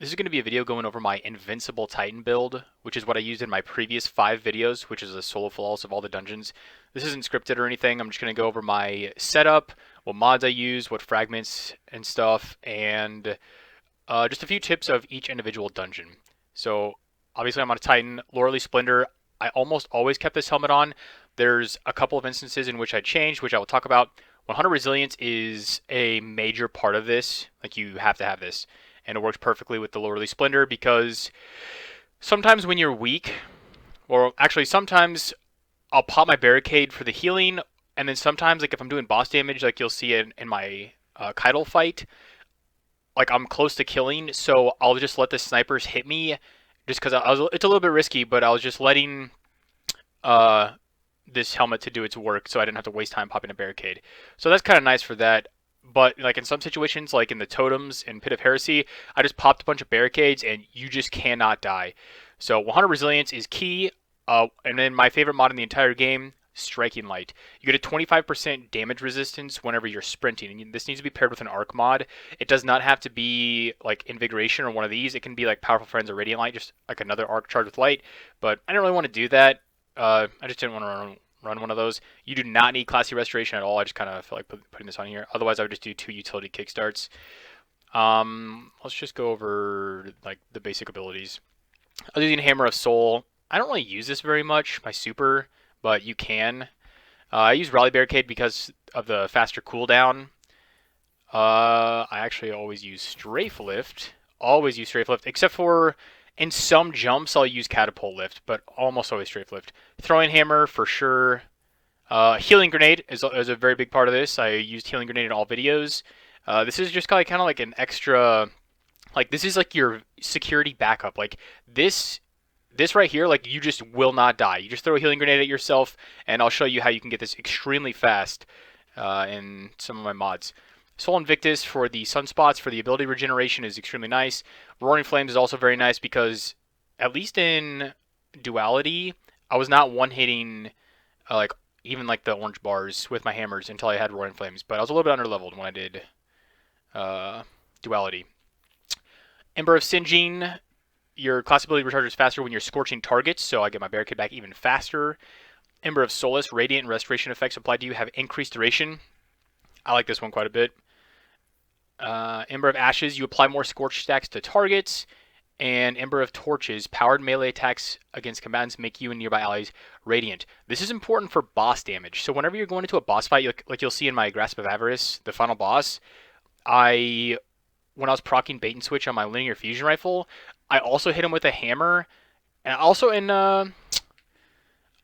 This is going to be a video going over my Invincible Titan build, which is what I used in my previous 5 videos, which is a solo flawless of all the dungeons. This isn't scripted or anything. I'm just going to go over my setup, what mods I use, what fragments and stuff, and just a few tips of each individual dungeon. So obviously I'm on a Titan, Loreley Splendor. I almost always kept this helmet on. There's a couple of instances in which I changed, which I will talk about. 100 Resilience is a major part of this. Like, you have to have this. And it works perfectly with the Loreley Splendor because sometimes when you're weak, or actually sometimes I'll pop my barricade for the healing, and then sometimes, like if I'm doing boss damage, like you'll see in my Keitel fight, like I'm close to killing, so I'll just let the snipers hit me, just because it's a little bit risky, but I was just letting uh, this helmet to do its work, so I didn't have to waste time popping a barricade. So that's kind of nice for that. But like in some situations, like in the totems and Pit of Heresy, I just popped a bunch of barricades and you just cannot die. So 100 Resilience is key. And then my favorite mod in the entire game, Striking Light. You get a 25% damage resistance whenever you're sprinting. And this needs to be paired with an arc mod. It does not have to be like Invigoration or one of these. It can be like Powerful Friends or Radiant Light, just like another arc charged with light. But I didn't really want to do that. I just didn't want to run one of those. You do not need Classy Restoration at all. I just kind of feel like putting this on here. Otherwise, I would just do 2 utility kickstarts. Let's just go over like the basic abilities. I was using Hammer of Soul. I don't really use this very much, my super, but you can. I use Rally Barricade because of the faster cooldown. I actually always use Strafe Lift. Always use Strafe Lift, except for in some jumps, I'll use Catapult Lift, but almost always Strafe Lift. Throwing Hammer, for sure. Healing Grenade is a very big part of this. I used Healing Grenade in all videos. This is just kind of like an extra... Like, this is like your security backup. Like, this right here, like, you just will not die. You just throw a Healing Grenade at yourself, and I'll show you how you can get this extremely fast in some of my mods. Soul Invictus for the sunspots, for the ability regeneration, is extremely nice. Roaring Flames is also very nice because, at least in Duality, I was not one-hitting, like, even like the orange bars with my hammers until I had Roaring Flames. But I was a little bit under-leveled when I did Duality. Ember of Singeing, your class ability recharges faster when you're scorching targets, so I get my barricade back even faster. Ember of Solace, Radiant and Restoration effects applied to you have increased duration. I like this one quite a bit. Ember of Ashes, you apply more Scorch stacks to targets. And Ember of Torches, powered melee attacks against combatants make you and nearby allies radiant. This is important for boss damage. So whenever you're going into a boss fight, like you'll see in my Grasp of Avarice, the final boss, when I was proccing Bait and Switch on my linear fusion rifle, I also hit him with a hammer. And also in... I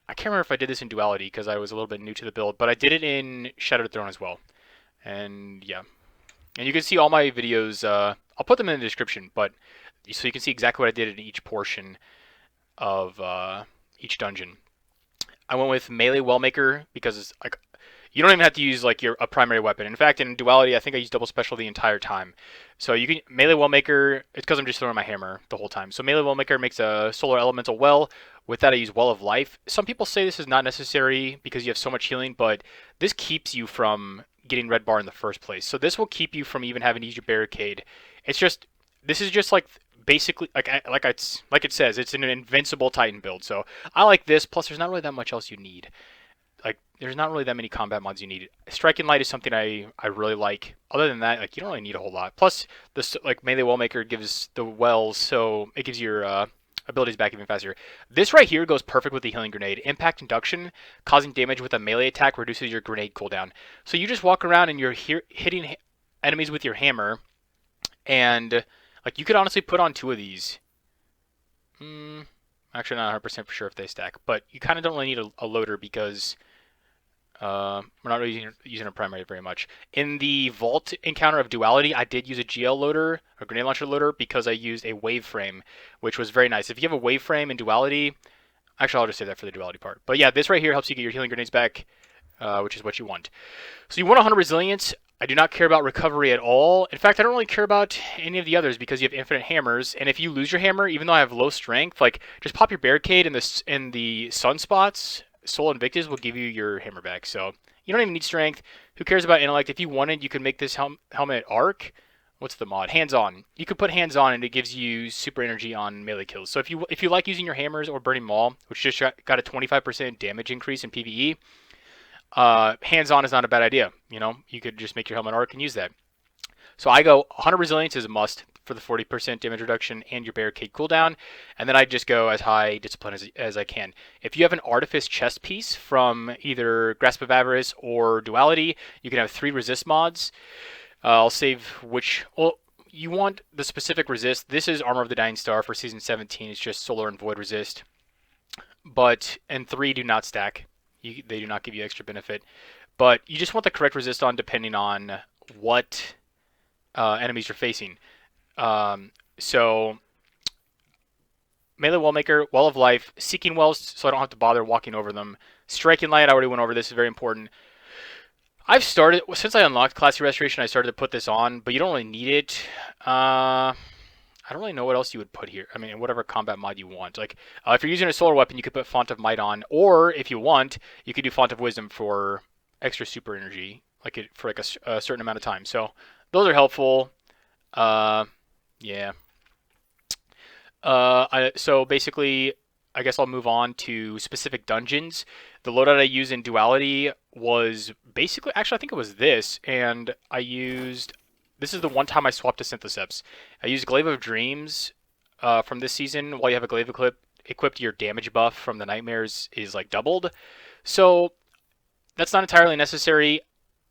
can't remember if I did this in Duality because I was a little bit new to the build, but I did it in Shattered Throne as well. And yeah. And you can see all my videos, I'll put them in the description, but so you can see exactly what I did in each portion of each dungeon. I went with Melee Wellmaker because it's like, you don't even have to use like a primary weapon. In fact, in Duality, I think I used double special the entire time. So you can Melee Wellmaker, it's because I'm just throwing my hammer the whole time. So Melee Wellmaker makes a solar elemental well. With that, I use Well of Life. Some people say this is not necessary because you have so much healing, but this keeps you from getting red bar in the first place. So this will keep you from even having to use your barricade. This is just like basically like it says, it's an invincible Titan build. So I like this. Plus, there's not really that much else you need. Like, there's not really that many combat mods you need. Striking Light is something I really like. Other than that, like, you don't really need a whole lot. Plus, this like Melee Wellmaker gives the wells, so it gives your abilities back even faster. This right here goes perfect with the Healing Grenade. Impact Induction, causing damage with a melee attack reduces your grenade cooldown. So you just walk around and you're hitting enemies with your hammer, and like you could honestly put on 2 of these. Actually, not 100% for sure if they stack, but you kind of don't really need a loader because we're not really using a primary very much. In the Vault encounter of Duality, I did use a GL loader, a grenade launcher loader, because I used a wave frame, which was very nice. If you have a wave frame in Duality, actually I'll just say that for the Duality part. But yeah, this right here helps you get your healing grenades back, which is what you want. So you want 100 Resilience. I do not care about recovery at all. In fact, I don't really care about any of the others because you have infinite hammers. And if you lose your hammer, even though I have low strength, like just pop your barricade in the sunspots. Soul Invictus will give you your hammer back. So you don't even need strength. Who cares about intellect? If you wanted, you could make this helmet arc, what's the mod? Hands on. You could put hands on, and it gives you super energy on melee kills. So if you like using your hammers or burning maul, which just got a 25% damage increase in PvE, hands on is not a bad idea. You know, you could just make your helmet arc and use that. So I go 100 resilience is a must for the 40% damage reduction and your barricade cooldown, and then I just go as high discipline as I can. If you have an artifice chest piece from either Grasp of Avarice or Duality, you can have 3 resist mods. I'll save which. Well, you want the specific resist. This is Armor of the Dying Star for Season 17. It's just Solar and Void resist. And 3 do not stack. They do not give you extra benefit. But you just want the correct resist on depending on what enemies you're facing. So Melee Wallmaker, Wall of Life, Seeking Wells so I don't have to bother walking over them. Striking Light, I already went over this, is very important. I've started, since I unlocked Classy Restoration, I started to put this on, but you don't really need it. I don't really know what else you would put here. I mean, whatever combat mod you want. Like, if you're using a solar weapon, you could put Font of Might on, or if you want, you could do Font of Wisdom for extra super energy, for a certain amount of time. So those are helpful. Yeah. So basically, I guess I'll move on to specific dungeons. The loadout I use in Duality was basically, actually, I think it was this, and this is the one time I swapped to Syntheseps. I used Glaive of Dreams from this season. While you have a Glaive equipped, your damage buff from the Nightmares is like doubled. So that's not entirely necessary.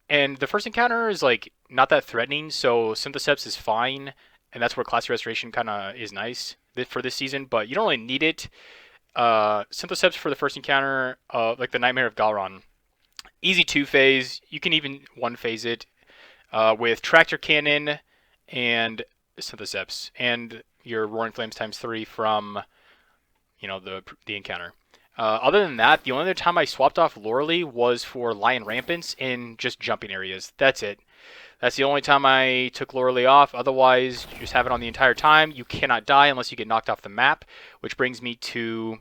And the first encounter is like not that threatening, so Syntheseps is fine, and that's where Classy Restoration kind of is nice for this season, but you don't really need it. Syntheseps for the first encounter, like the Nightmare of Galron. Easy 2-phase, you can even 1-phase it with Tractor Cannon and Syntheseps, and your Roaring Flames ×3 from, the encounter. Other than that, the only other time I swapped off Loreley was for Lion Rampants in just jumping areas. That's it. That's the only time I took Loreley off. Otherwise, you just have it on the entire time. You cannot die unless you get knocked off the map, which brings me to,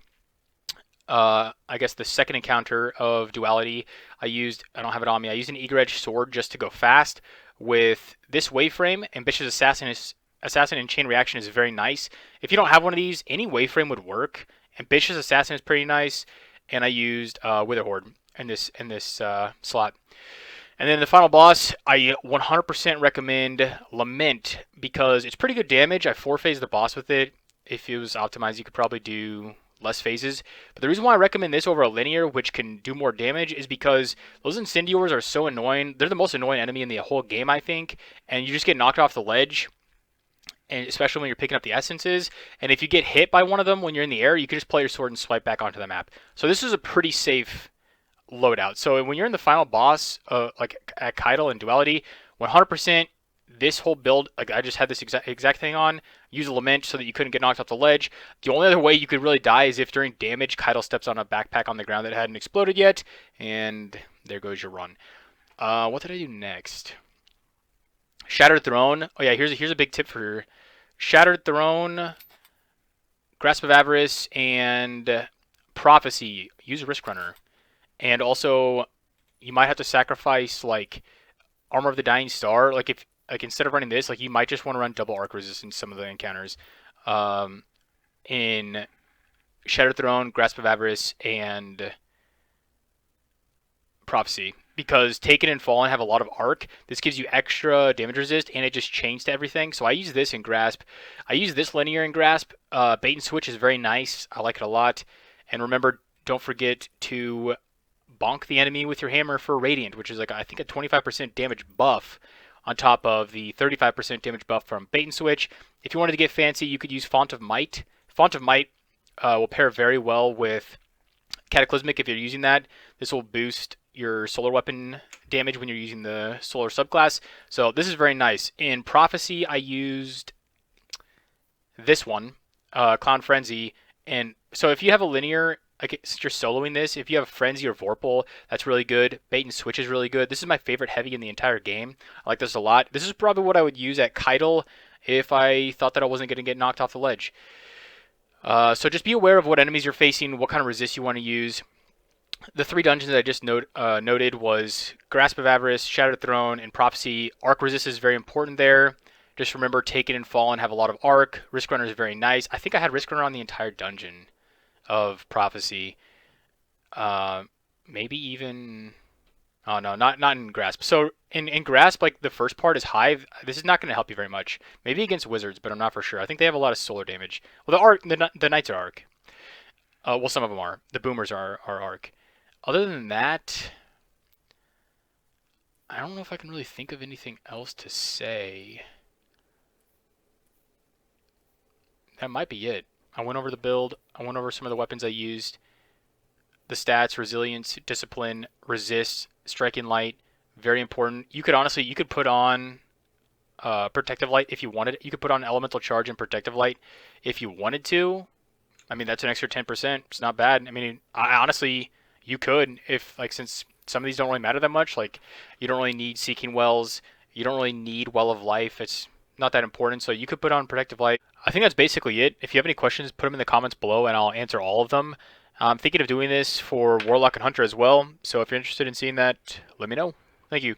I guess, the second encounter of Duality. I don't have it on me, I used an Eager Edge Sword just to go fast. With this waveframe, Ambitious Assassin and Chain Reaction is very nice. If you don't have one of these, any waveframe would work. Ambitious Assassin is pretty nice, and I used Witherhoard in this slot. And then the final boss, I 100% recommend Lament because it's pretty good damage. I 4-phased the boss with it. If it was optimized, you could probably do less phases. But the reason why I recommend this over a linear, which can do more damage, is because those Incendiors are so annoying. They're the most annoying enemy in the whole game, I think, and you just get knocked off the ledge. And especially when you're picking up the essences. And if you get hit by one of them when you're in the air, you can just play your sword and swipe back onto the map. So this is a pretty safe loadout. So when you're in the final boss, like at Keitel and Duality, 100% this whole build, like I just had this exact thing on, use a Lament so that you couldn't get knocked off the ledge. The only other way you could really die is if during damage, Keitel steps on a backpack on the ground that hadn't exploded yet, and there goes your run. What did I do next? Shattered Throne. Oh yeah, here's a big tip for Shattered Throne, Grasp of Avarice, and Prophecy. Use Risk Runner. And also, you might have to sacrifice like Armor of the Dying Star. Like instead of running this, like you might just want to run double arc resistance some of the encounters. In Shattered Throne, Grasp of Avarice, and Prophecy. Because Taken and Fallen have a lot of arc. This gives you extra damage resist, and it just chains to everything. So I use this in Grasp. I use this linear in Grasp. Bait and Switch is very nice. I like it a lot. And remember, don't forget to bonk the enemy with your hammer for Radiant, which is like, I think, a 25% damage buff on top of the 35% damage buff from Bait and Switch. If you wanted to get fancy, you could use Font of Might. Font of Might will pair very well with Cataclysmic if you're using that. This will boost your solar weapon damage when you're using the solar subclass. So this is very nice. In Prophecy, I used this one, Clown Frenzy. And so if you have a linear, like since you're soloing this, if you have Frenzy or Vorpal, that's really good. Bait and Switch is really good. This is my favorite heavy in the entire game. I like this a lot. This is probably what I would use at Keitel if I thought that I wasn't going to get knocked off the ledge. So just be aware of what enemies you're facing, what kind of resist you want to use. The 3 dungeons that I just noted was Grasp of Avarice, Shattered Throne, and Prophecy. Arc resist is very important there. Just remember, Taken and Fallen have a lot of arc. Risk Runner is very nice. I think I had Risk Runner on the entire dungeon of Prophecy. Uh, Maybe even. Oh no, not in Grasp. So in Grasp, like the first part is Hive. This is not going to help you very much. Maybe against Wizards, but I'm not for sure. I think they have a lot of solar damage. Well, the Knights are arc. Well, some of them are. The Boomers are arc. Other than that, I don't know if I can really think of anything else to say. That might be it. I went over the build. I went over some of the weapons I used. The stats: resilience, discipline, resist, striking light. Very important. You could put on protective light if you wanted. You could put on elemental charge and protective light if you wanted to. I mean, that's an extra 10%. It's not bad. I mean, honestly, you could if like since some of these don't really matter that much. Like, you don't really need Seeking Wells. You don't really need Well of Life. It's not that important. So you could put on protective light. I think that's basically it. If you have any questions, put them in the comments below, and I'll answer all of them. I'm thinking of doing this for Warlock and Hunter as well. So if you're interested in seeing that, let me know. Thank you.